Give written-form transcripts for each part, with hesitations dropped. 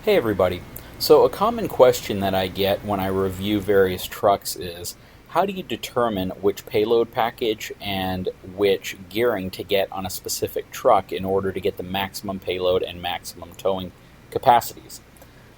Hey everybody. So a common question that I get when I review various trucks is, how do you determine which payload package and which gearing to get on a specific truck in order to get the maximum payload and maximum towing capacities?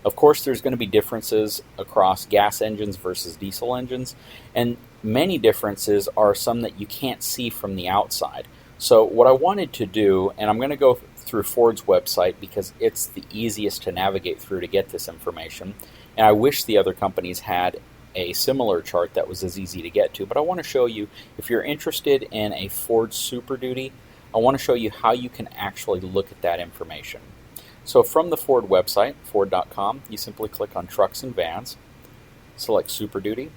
Of course, there's going to be differences across gas engines versus diesel engines, and many differences are some that you can't see from the outside. So what I wanted to do, and I'm going to go through Ford's website because it's the easiest to navigate through to get this information, and I wish the other companies had a similar chart that was as easy to get to, but I want to show you, if you're interested in a Ford Super Duty, I want to show you how you can actually look at that information. So from the Ford website, Ford.com, you simply click on Trucks and Vans, select Super Duty,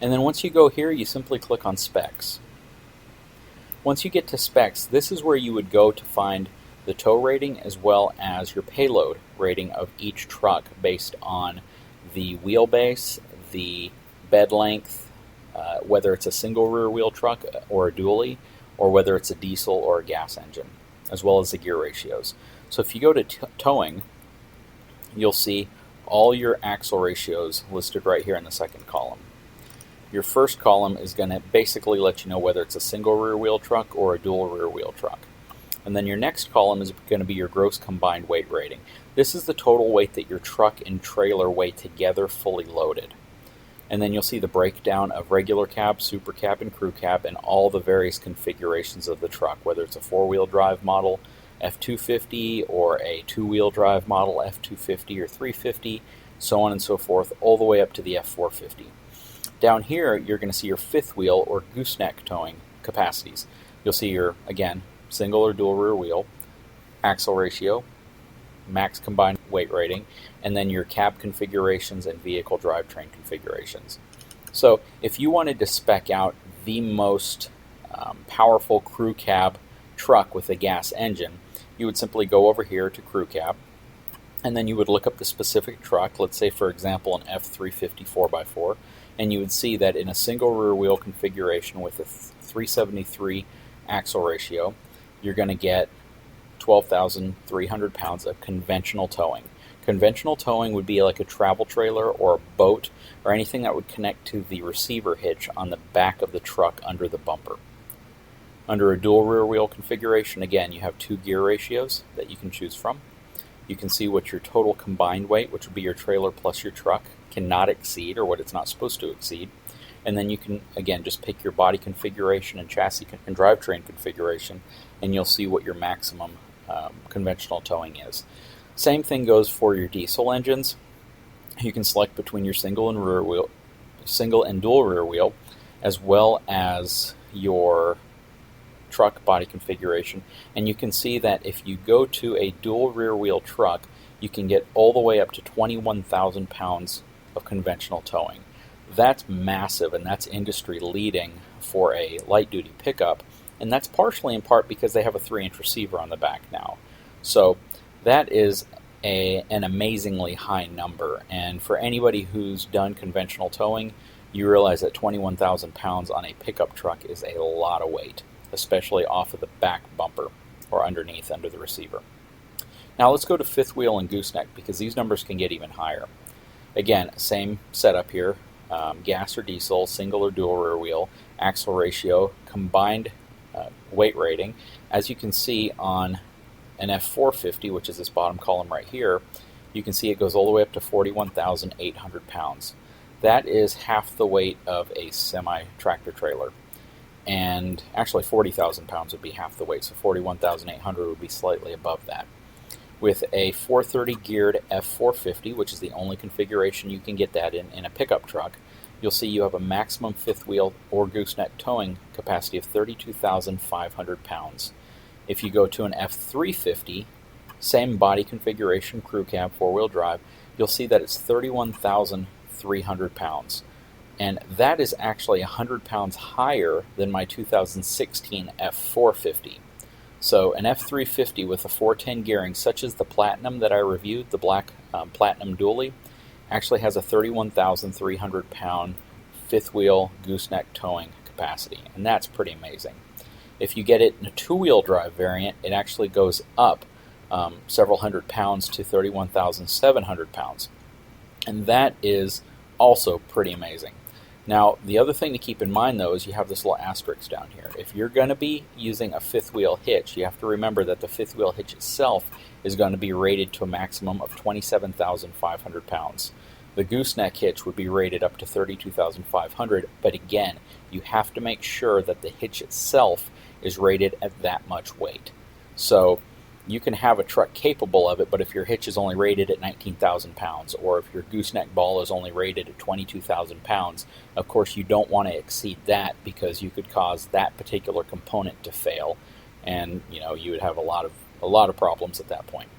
and then once you go here, you simply click on Specs. Once you get to Specs, this is where you would go to find the tow rating as well as your payload rating of each truck based on the wheelbase, the bed length, whether it's a single rear wheel truck or a dually, or whether it's a diesel or a gas engine, as well as the gear ratios. So if you go to towing, you'll see all your axle ratios listed right here in the second column. Your first column is going to basically let you know whether it's a single rear wheel truck or a dual rear wheel truck. And then your next column is going to be your gross combined weight rating. This is the total weight that your truck and trailer weigh together fully loaded. And then you'll see the breakdown of regular cab, super cab, and crew cab, and all the various configurations of the truck, whether it's a four-wheel drive model F250 or a two-wheel drive model F250 or 350, so on and so forth, all the way up to the F450. Down here, you're going to see your fifth wheel or gooseneck towing capacities. You'll see your, again, single or dual rear wheel, axle ratio, max combined weight rating, and then your cab configurations and vehicle drivetrain configurations. So if you wanted to spec out the most powerful crew cab truck with a gas engine, you would simply go over here to crew cab, and then you would look up the specific truck, let's say for example an F350 4x4, and you would see that in a single rear wheel configuration with a 373 axle ratio, you're going to get 12,300 pounds of conventional towing. Conventional towing would be like a travel trailer or a boat or anything that would connect to the receiver hitch on the back of the truck under the bumper. Under a dual rear wheel configuration, again, you have two gear ratios that you can choose from. You can see what your total combined weight, which would be your trailer plus your truck, cannot exceed, or what it's not supposed to exceed. And then you can, again, just pick your body configuration and chassis and drivetrain configuration, and you'll see what your maximum conventional towing is. Same thing goes for your diesel engines. You can select between your single and dual rear wheel, as well as your truck body configuration, and you can see that if you go to a dual rear wheel truck, you can get all the way up to 21,000 pounds of conventional towing. That's massive, and that's industry leading for a light duty pickup, and that's partially in part because they have a 3-inch receiver on the back now. So that is an amazingly high number, and for anybody who's done conventional towing, you realize that 21,000 pounds on a pickup truck is a lot of weight, especially off of the back bumper or underneath under the receiver. Now let's go to fifth wheel and gooseneck because these numbers can get even higher. Again, same setup here, gas or diesel, single or dual rear wheel, axle ratio, combined weight rating. As you can see on an F450, which is this bottom column right here, you can see it goes all the way up to 41,800 pounds. That is half the weight of a semi-tractor trailer. And actually 40,000 pounds would be half the weight, so 41,800 would be slightly above that. With a 430 geared F450, which is the only configuration you can get that in a pickup truck, you'll see you have a maximum fifth wheel or gooseneck towing capacity of 32,500 pounds. If you go to an F350, same body configuration, crew cab, four-wheel drive, you'll see that it's 31,300 pounds. And that is actually 100 pounds higher than my 2016 F450. So an F350 with a 410 gearing, such as the Platinum that I reviewed, the black Platinum Dually, actually has a 31,300 pound fifth wheel gooseneck towing capacity, and that's pretty amazing. If you get it in a two-wheel drive variant, it actually goes up several hundred pounds to 31,700 pounds. And that is also pretty amazing. Now, the other thing to keep in mind, though, is you have this little asterisk down here. If you're going to be using a fifth wheel hitch, you have to remember that the fifth wheel hitch itself is going to be rated to a maximum of 27,500 pounds. The gooseneck hitch would be rated up to 32,500, but again, you have to make sure that the hitch itself is rated at that much weight. So you can have a truck capable of it, but if your hitch is only rated at 19,000 pounds, or if your gooseneck ball is only rated at 22,000 pounds, of course you don't want to exceed that, because you could cause that particular component to fail, and you would have a lot of problems at that point.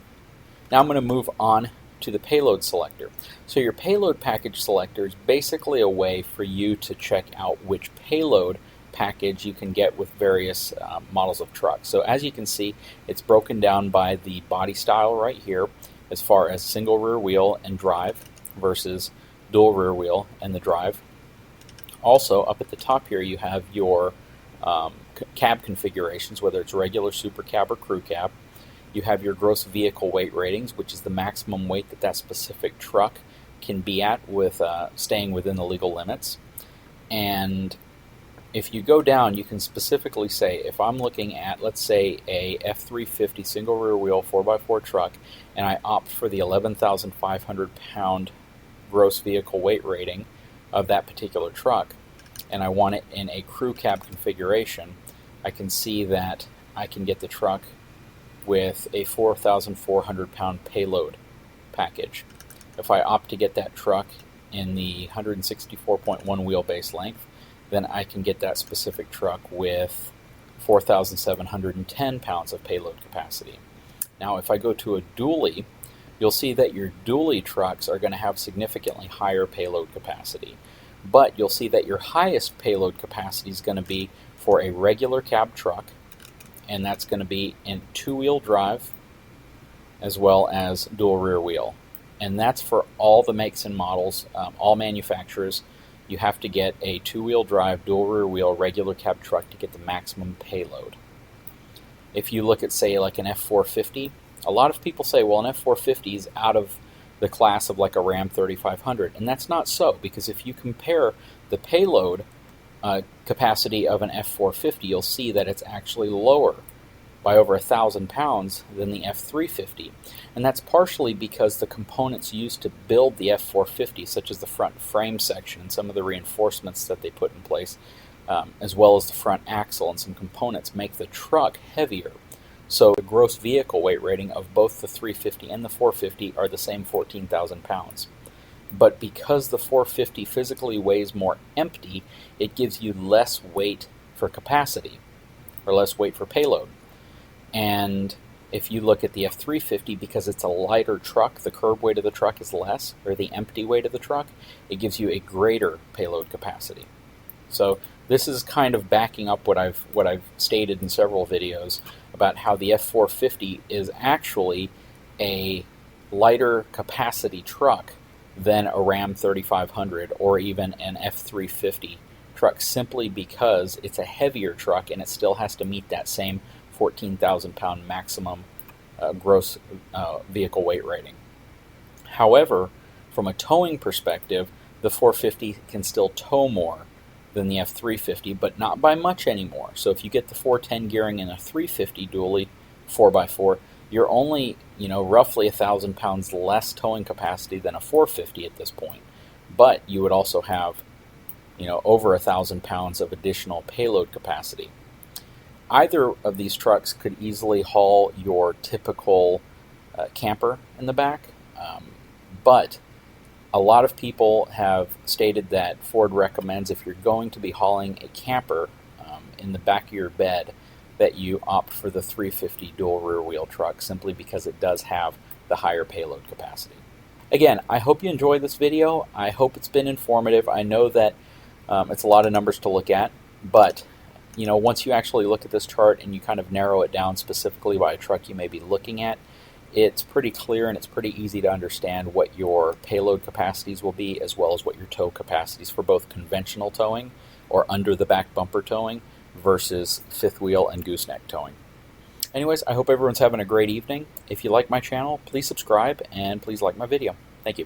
Now I'm going to move on to the payload selector. So your payload package selector is basically a way for you to check out which payload package you can get with various models of trucks. So as you can see, it's broken down by the body style right here, as far as single rear wheel and drive versus dual rear wheel and the drive. Also, up at the top here, you have your cab configurations, whether it's regular, super cab, or crew cab. You have your gross vehicle weight ratings, which is the maximum weight that specific truck can be at with staying within the legal limits. And if you go down, you can specifically say, if I'm looking at, let's say, a F350 single rear wheel 4x4 truck, and I opt for the 11,500 pound gross vehicle weight rating of that particular truck, and I want it in a crew cab configuration, I can see that I can get the truck with a 4,400 pound payload package. If I opt to get that truck in the 164.1 wheelbase length, then I can get that specific truck with 4,710 pounds of payload capacity. Now, if I go to a dually, you'll see that your dually trucks are going to have significantly higher payload capacity. But you'll see that your highest payload capacity is going to be for a regular cab truck, and that's going to be in two-wheel drive as well as dual rear wheel. And that's for all the makes and models, all manufacturers. You have to get a two-wheel drive, dual rear wheel, regular cab truck to get the maximum payload. If you look at, say, like an F450, a lot of people say, well, an F450 is out of the class of like a Ram 3500, and that's not so, because if you compare the payload capacity of an F450, you'll see that it's actually lower by over 1,000 pounds than the F350. And that's partially because the components used to build the F450, such as the front frame section and some of the reinforcements that they put in place, as well as the front axle and some components, make the truck heavier. So the gross vehicle weight rating of both the 350 and the 450 are the same 14,000 pounds. But because the 450 physically weighs more empty, it gives you less weight for capacity, or less weight for payload. And if you look at the F350, because it's a lighter truck, the curb weight of the truck is less, or the empty weight of the truck, it gives you a greater payload capacity. So this is kind of backing up what I've stated in several videos about how the F450 is actually a lighter capacity truck than a Ram 3500 or even an F350 truck, simply because it's a heavier truck and it still has to meet that same 14,000 pound maximum gross vehicle weight rating. However, from a towing perspective, the 450 can still tow more than the F350, but not by much anymore. So if you get the 410 gearing in a 350 dually 4x4, you're only, roughly 1,000 pounds less towing capacity than a 450 at this point. But you would also have, over 1,000 pounds of additional payload capacity. Either of these trucks could easily haul your typical camper in the back, but a lot of people have stated that Ford recommends, if you're going to be hauling a camper in the back of your bed, that you opt for the 350 dual rear wheel truck, simply because it does have the higher payload capacity. Again, I hope you enjoyed this video. I hope it's been informative. I know that it's a lot of numbers to look at, but once you actually look at this chart and you kind of narrow it down specifically by a truck you may be looking at, it's pretty clear and it's pretty easy to understand what your payload capacities will be, as well as what your tow capacities for both conventional towing or under the back bumper towing versus fifth wheel and gooseneck towing. Anyways, I hope everyone's having a great evening. If you like my channel, please subscribe and please like my video. Thank you.